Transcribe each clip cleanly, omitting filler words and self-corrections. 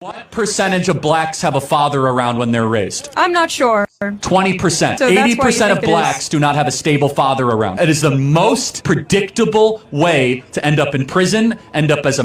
What percentage of blacks have a father around when they're raised? I'm not sure. 20%. So that's why you 80% of think it blacks is. do not have a stable father around. It is the most predictable way to end up in prison, end up as a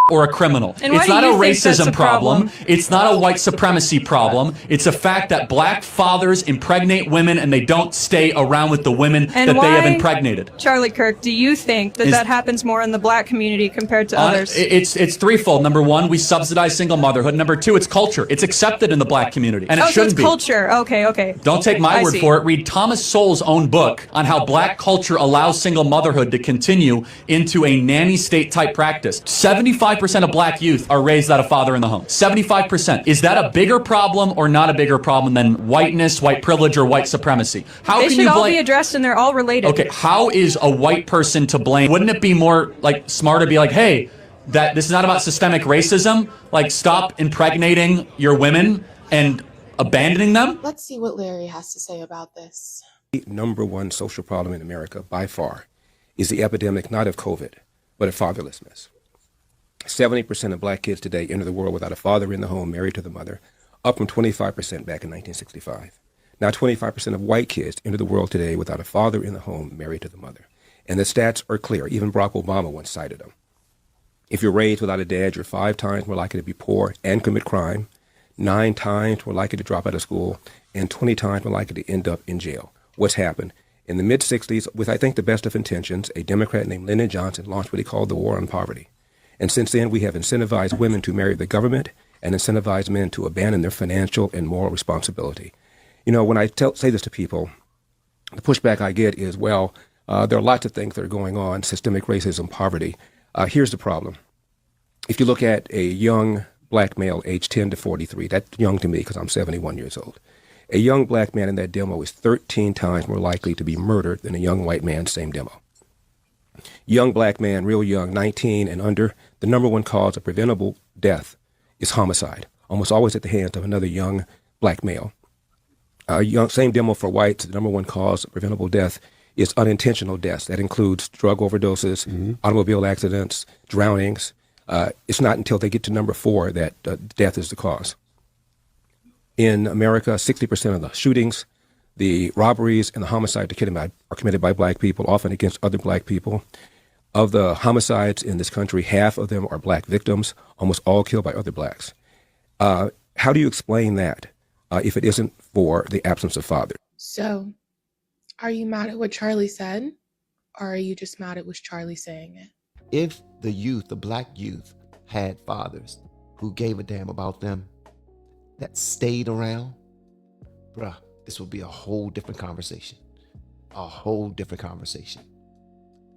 or a criminal. And why It's do not a you think that's racism a problem? It's not a white supremacy problem. It's a fact that black fathers impregnate women and they don't stay around with the women And that they have why, impregnated. Charlie Kirk, do you think that that happens more in the black community compared to others? It's threefold. Number one, we subsidize single motherhood. Number two, it's culture. It's accepted in the black community, and it so shouldn't it's be. culture. Okay. Don't take my I word see. for it. Read Thomas Sowell's own book on how black culture allows single motherhood to continue into a nanny state type practice. 75% of black youth are raised without a father in the home. 75%. Is that a bigger problem or not a bigger problem than whiteness, white privilege, or white supremacy? How They can should you all blame? be addressed, and they're all related. Okay, how is a white person to blame? Wouldn't it be more like smarter to be like, hey, that this is not about systemic racism. Like, stop impregnating your women and abandoning them? Let's see what Larry has to say about this. The number one social problem in America, by far, is the epidemic not of COVID, but of fatherlessness. 70% of black kids today enter the world without a father in the home, married to the mother, up from 25% back in 1965. Now 25% of white kids enter the world today without a father in the home, married to the mother. And the stats are clear. Even Barack Obama once cited them. If you're raised without a dad, you're 5 times more likely to be poor and commit crime, 9 times more likely to drop out of school, and 20 times more likely to end up in jail. What's happened? In the mid-'60s, with I think the best of intentions, a Democrat named Lyndon Johnson launched what he called the War on Poverty. And since then, we have incentivized women to marry the government and incentivized men to abandon their financial and moral responsibility. You know, when I say this to people, the pushback I get is, well, there are lots of things that are going on, systemic racism, poverty. Here's the problem. If you look at a young black male aged 10 to 43, that's young to me because I'm 71 years old. A young black man in that demo is 13 times more likely to be murdered than a young white man, same demo. Young black man, real young, 19 and under, the number one cause of preventable death is homicide, almost always at the hands of another young black male. Same demo for whites, the number one cause of preventable death is unintentional deaths. That includes drug overdoses, automobile accidents, drownings. It's not until they get to number 4 that death is the cause. In America, 60% of the shootings, the robberies, and the homicides are committed by black people, often against other black people. Of the homicides in this country, half of them are black victims, almost all killed by other blacks. How do you explain that if it isn't for the absence of father? So, are you mad at what Charlie said? Or are you just mad at was Charlie saying it? If the youth, the black youth, had fathers who gave a damn about them, that stayed around, bruh, this would be a whole different conversation. A whole different conversation.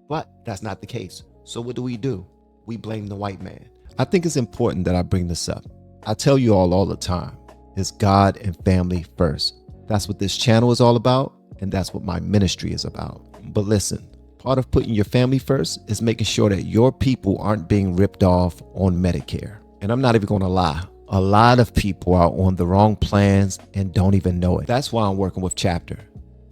But that's not the case. So what do? We blame the white man. I think it's important that I bring this up. I tell you all the time, it's God and family first. That's what this channel is all about, and that's what my ministry is about. But listen, part of putting your family first is making sure that your people aren't being ripped off on Medicare. And I'm not even gonna lie, a lot of people are on the wrong plans and don't even know it. That's why I'm working with Chapter.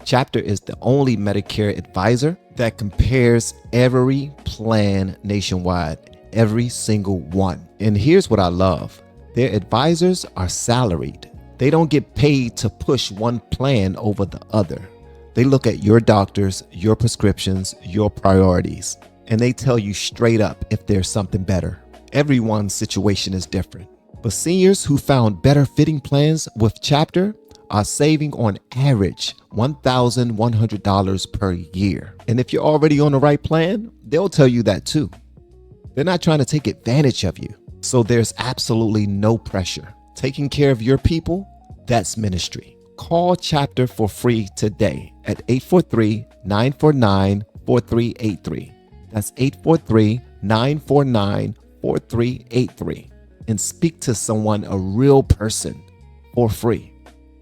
Chapter is the only Medicare advisor that compares every plan nationwide, every single one. And here's what I love. Their advisors are salaried. They don't get paid to push one plan over the other. They look at your doctors, your prescriptions, your priorities, and they tell you straight up if there's something better. Everyone's situation is different, but seniors who found better fitting plans with Chapter are saving on average $1,100 per year. And if you're already on the right plan, they'll tell you that too. They're not trying to take advantage of you. So there's absolutely no pressure. Taking care of your people, that's ministry. Call Chapter for free today at 843-949-4383. That's 843-949-4383. And speak to someone, a real person, for free.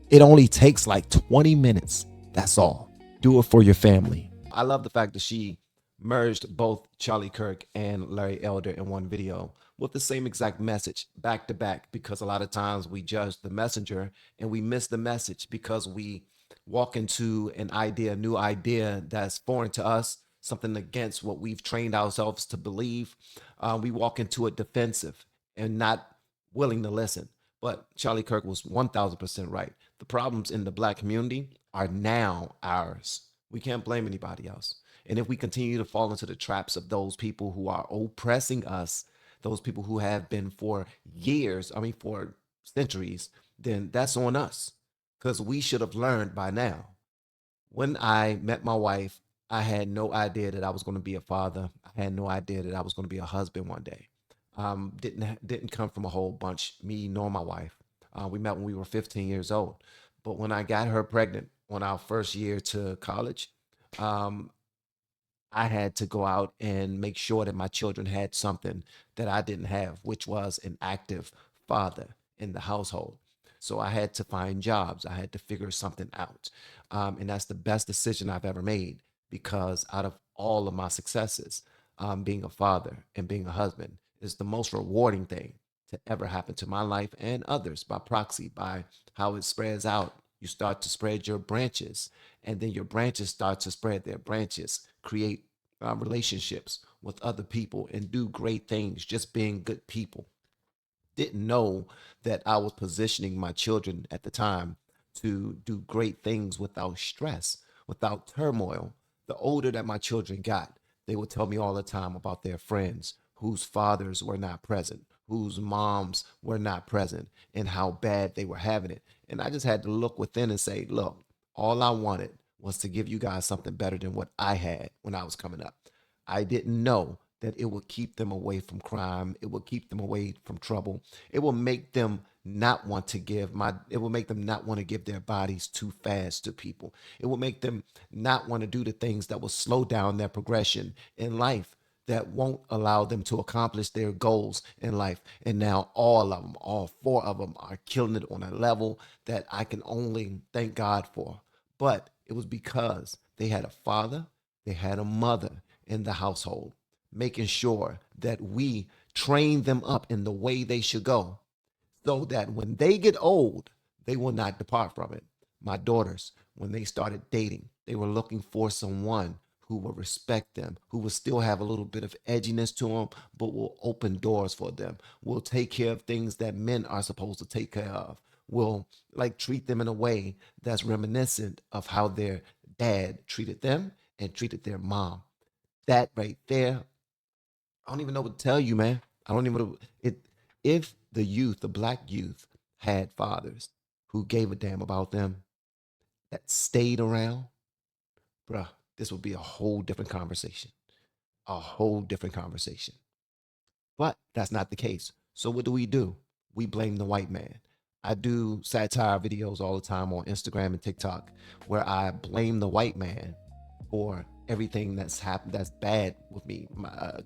It only takes like 20 minutes. That's all. Do it for your family. I love the fact that she merged both Charlie Kirk and Larry Elder in one video with the same exact message back to back, because a lot of times we judge the messenger and we miss the message because we walk into an idea, a new idea that's foreign to us, something against what we've trained ourselves to believe. We walk into it defensive and not willing to listen. But Charlie Kirk was 1000% right. The problems in the black community are now ours. We can't blame anybody else. And if we continue to fall into the traps of those people who are oppressing us, those people who have been for years, I mean, for centuries, then that's on us because we should have learned by now. When I met my wife, I had no idea that I was going to be a father. I had no idea that I was going to be a husband one day. Didn't come from a whole bunch, me nor my wife. We met when we were 15 years old. But when I got her pregnant on our first year to college, um, I had to go out and make sure that my children had something that I didn't have, which was an active father in the household. So I had to find jobs. I had to figure something out. And that's the best decision I've ever made because out of all of my successes, being a father and being a husband is the most rewarding thing to ever happen to my life and others by proxy, by how it spreads out. You start to spread your branches, and then your branches start to spread their branches, create relationships with other people, and do great things just being good people. Didn't know that I was positioning my children at the time to do great things without stress, without turmoil. The older that my children got, they would tell me all the time about their friends whose fathers were not present, whose moms were not present, and how bad they were having it. And I just had to look within and say, look, all I wanted was to give you guys something better than what I had when I was coming up. I didn't know that it would keep them away from crime. It will keep them away from trouble. It will make them not want to it will make them not want to give their bodies too fast to people. It will make them not want to do the things that will slow down their progression in life, that won't allow them to accomplish their goals in life. And now all of them, all four of them are killing it on a level that I can only thank God for. But it was because they had a father, they had a mother in the household, making sure that we train them up in the way they should go so that when they get old, they will not depart from it. My daughters, when they started dating, they were looking for someone who will respect them, who will still have a little bit of edginess to them, but will open doors for them, will take care of things that men are supposed to take care of, will like treat them in a way that's reminiscent of how their dad treated them and treated their mom. That right there, I don't even know what to tell you, man. I don't even know it. If the youth, the black youth, had fathers who gave a damn about them, that stayed around, bruh, this would be a whole different conversation. A whole different conversation. But that's not the case. So what do? We blame the white man. I do satire videos all the time on Instagram and TikTok where I blame the white man for everything that's happened that's bad with me.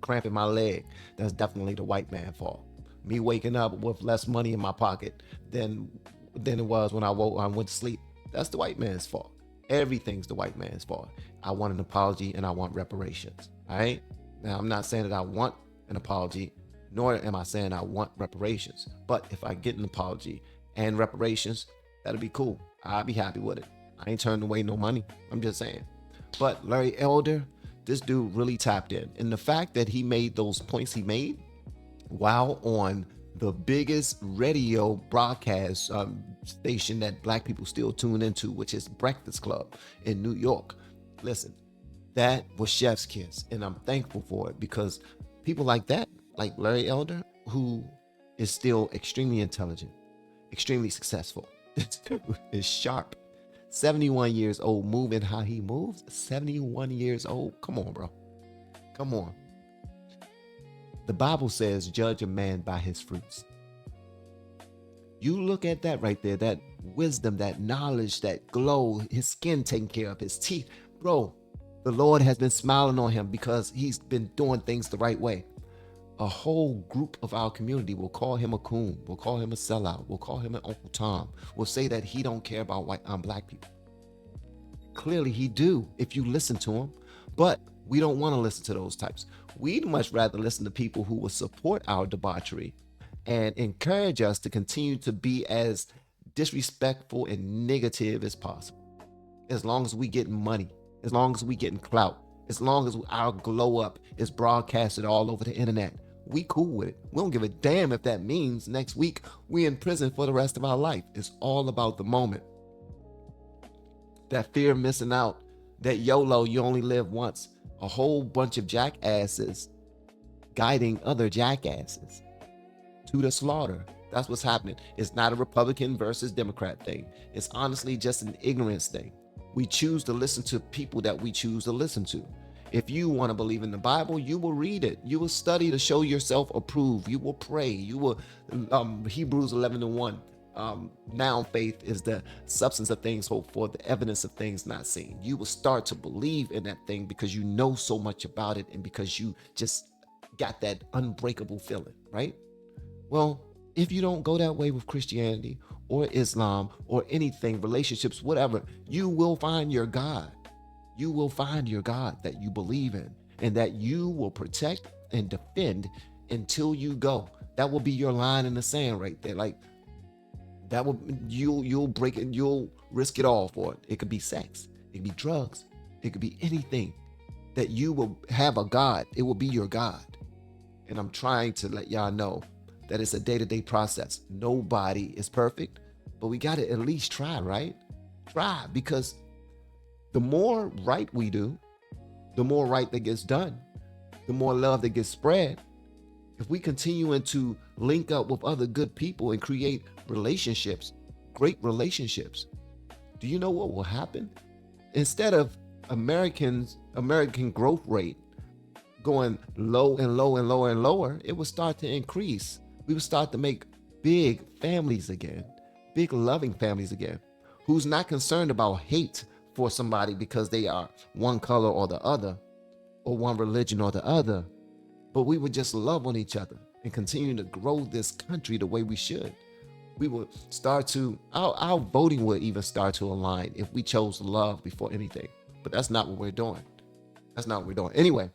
Cramp in my leg, that's definitely the white man's fault. Me waking up with less money in my pocket than it was when I went to sleep, that's the white man's fault. Everything's the white man's fault. I want an apology and I want reparations. All right. Now, I'm not saying that I want an apology, nor am I saying I want reparations. But if I get an apology and reparations, that'll be cool. I'll be happy with it. I ain't turning away no money. I'm just saying. But Larry Elder, this dude really tapped in. And the fact that he made those points he made while on the biggest radio broadcast station that black people still tune into, which is Breakfast Club in New York. Listen, that was chef's kiss. And I'm thankful for it because people like that, like Larry Elder, who is still extremely intelligent, extremely successful. This dude is sharp. 71 years old, moving how he moves. 71 years old. Come on, bro. Come on. The Bible says, judge a man by his fruits. You look at that right there, that wisdom, that knowledge, that glow, his skin taken care of, his teeth. Bro, the Lord has been smiling on him because he's been doing things the right way. A whole group of our community will call him a coon, will call him a sellout, will call him an Uncle Tom, will say that he don't care about black people. Clearly he do if you listen to him, but we don't want to listen to those types. We'd much rather listen to people who will support our debauchery and encourage us to continue to be as disrespectful and negative as possible. As long as we get money, as long as we getting clout, as long as our glow up is broadcasted all over the internet, We cool with it. We don't give a damn if that means next week we in prison for the rest of our life. It's all about the moment. That fear of missing out, that YOLO, you only live once. A whole bunch of jackasses guiding other jackasses to the slaughter. That's what's happening. It's not a Republican versus Democrat thing. It's honestly just an ignorance thing. We choose to listen to people that we choose to listen to. If you want to believe in the Bible, you will read it. You will study to show yourself approved. You will pray. You will, Hebrews 11:1. Now faith is the substance of things hoped for, the evidence of things not seen. You will start to believe in that thing because you know so much about it and because you just got that unbreakable feeling, right? Well, if you don't go that way with Christianity or Islam or anything, relationships, whatever, you will find your God. You will find your God that you believe in and that you will protect and defend until you go. That will be your line in the sand right there. Like that will, you'll break it, you'll risk it all for it. It could be sex, it could be drugs, it could be anything that you will have a God. It will be your God. And I'm trying to let y'all know that it's a day-to-day process. Nobody is perfect, but we got to at least try, right? Try, because the more right we do, the more right that gets done, the more love that gets spread. If we continue to link up with other good people and create relationships, great relationships, do you know what will happen? Instead of American growth rate going low and low and lower and lower, it will start to increase. We will start to make big families again, big loving families again, who's not concerned about hate for somebody because they are one color or the other, or one religion or the other, but we would just love on each other and continue to grow this country the way we should. We will start to, our voting will even start to align if we chose love before anything, but that's not what we're doing. That's not what we're doing. Anyway,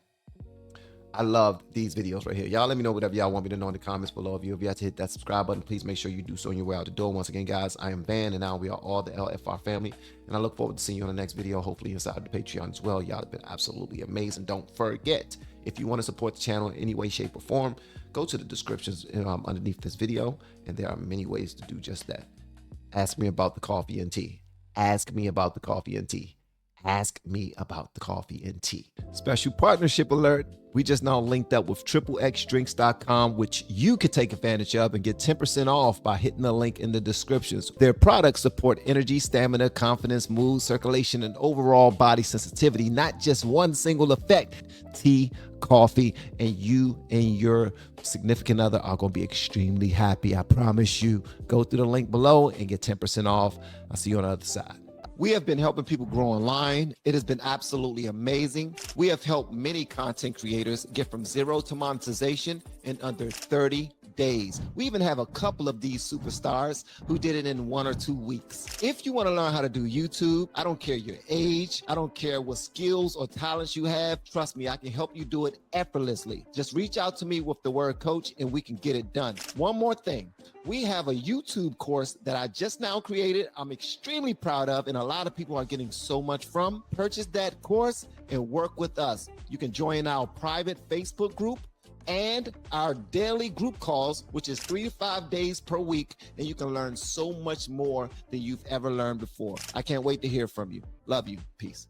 I love these videos right here. Y'all let me know whatever y'all want me to know in the comments below. If you have to hit that subscribe button, please make sure you do so on your way out the door. Once again, guys, I am Van, and now we are all the LFR family. And I look forward to seeing you on the next video, hopefully inside the Patreon as well. Y'all have been absolutely amazing. Don't forget, if you want to support the channel in any way, shape, or form, go to the descriptions underneath this video, and there are many ways to do just that. Ask me about the coffee and tea. Ask me about the coffee and tea. Ask me about the coffee and tea. Special partnership alert. We just now linked up with XXXdrinks.com, which you could take advantage of and get 10% off by hitting the link in the descriptions. Their products support energy, stamina, confidence, mood, circulation, and overall body sensitivity, not just one single effect. Tea, coffee, and you and your significant other are going to be extremely happy. I promise you. Go through the link below and get 10% off. I'll see you on the other side. We have been helping people grow online. It has been absolutely amazing. We have helped many content creators get from zero to monetization in under 30 days. We even have a couple of these superstars who did it in 1 or 2 weeks. If you want to learn how to do YouTube, I don't care your age, I don't care what skills or talents you have. Trust me, I can help you do it effortlessly. Just reach out to me with the word coach and we can get it done. One more thing. We have a YouTube course that I just now created. I'm extremely proud of, and a lot of people are getting so much from. Purchase that course and work with us. You can join our private Facebook group and our daily group calls, which is 3 to 5 days per week, and you can learn so much more than you've ever learned before. I can't wait to hear from you. Love you. Peace.